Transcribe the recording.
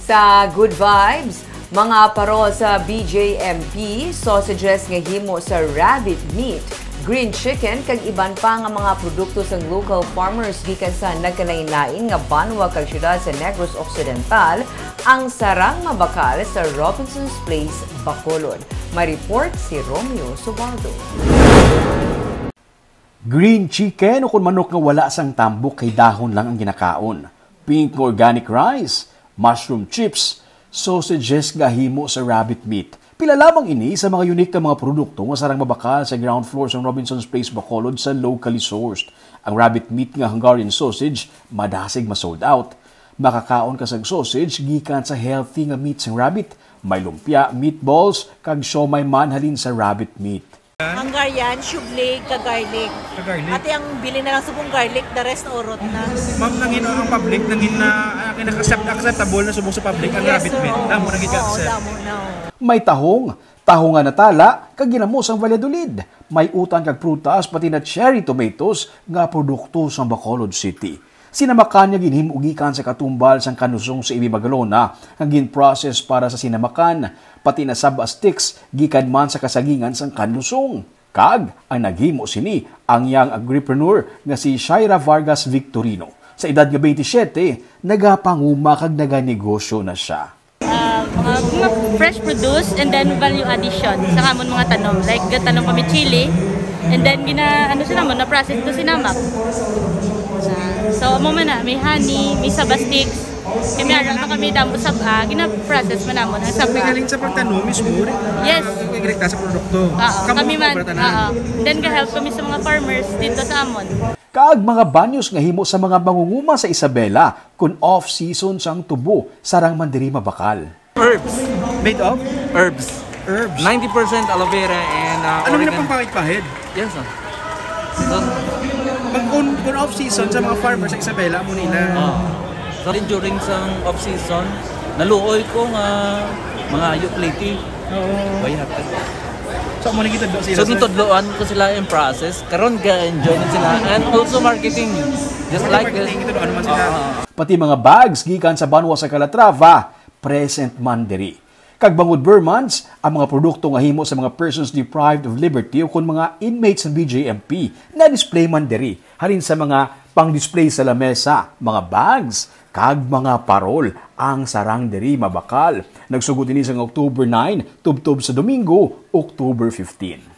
Sa Good Vibes, mga parol sa BJMP, sausages nga himo sa rabbit meat, green chicken kag iban pa nga mga produkto sa local farmers gikan sa nagkalain-lain nga banwa kag syudad sa Negros Occidental ang sarang mabakal sa Robinson's Place, Bacolod. May report si Romeo Subaldo. Green chicken o kung manok nga wala sang tambok kay dahon lang ang ginakaon. Pink organic rice, mushroom chips, sausages nga himo sa rabbit meat. Pila lamang ini sa mga unique na mga produkto nga sarang mabakal sa ground floor sa Robinson's Place, Bacolod sa locally sourced. Ang rabbit meat nga Hungarian sausage, madasig ma-sold out. Makakaon ka sa sausage gikan sa healthy nga meat sa rabbit. May lumpia, meatballs, kag siomay man halin sa rabbit meat. Hungarian, shublig, ka-garlic. At yung bili na lang sa kong garlic, the rest urot na. Ma'am, nangin ang public, nangin na acceptable na subong sa public ang rabbit meat. Damo nangin ka-accept. May tahong nga natala, kag ginamos ang Valladolid. May utan kag prutas, pati na cherry tomatoes nga produkto sa Bacolod City. Sinamakan niya ginhimugikan sa katumbal sang kanusong sa Ibibagalona, ang gin-process para sa sinamakan, pati na saba sticks, gikan man sa kasagingan sang kanusong. Kag, ang naghimo sini, ang young agripreneur nga si Shaira Vargas Victorino. Sa edad nga 27, nagapanguma kag naganegosyo na siya. Mga fresh produce and then value addition sa kamon mga tanom. Like, gatanong kami chili, and then na-process to sinamak. So, mo man na, may honey, may saba sticks. Kami aral na kami damo saba, gina-process man namon ang saba. Galing sa pagtanong mismo rin. Yes. Direkta sa produkto. Kami man. Then, ga-help kami sa mga farmers dito sa amon. Kaag mga banyos nga himo sa mga mangunguma sa Isabela, kung off-season sang tubo, sarang mandiri mabakal. Herbs. Made of? Herbs. 90% aloe vera and ano na pang pangit-pahid? Yes, sir. Kung off-season sa mga farmers sa Isabela, mo nila. So, during sa off-season, naluoy ko nga mga yukliti. Oo. So, mo nagitad sila? So, nitudloan ko sila in process. Karon ga-enjoy na sila. And also marketing. Just like this. Pati mga bags gikan sa banwa sa Calatrava, present man diri. Kag bangod Burmans, ang mga produkto nga himo sa mga persons deprived of liberty o kung mga inmates ng BJMP na display man diri, halin sa mga pang-display sa lamesa, mga bags, kag mga parol, ang sarang diri mabakal. Nagsugod ini sa October 9, tubtob sa Domingo, October 15.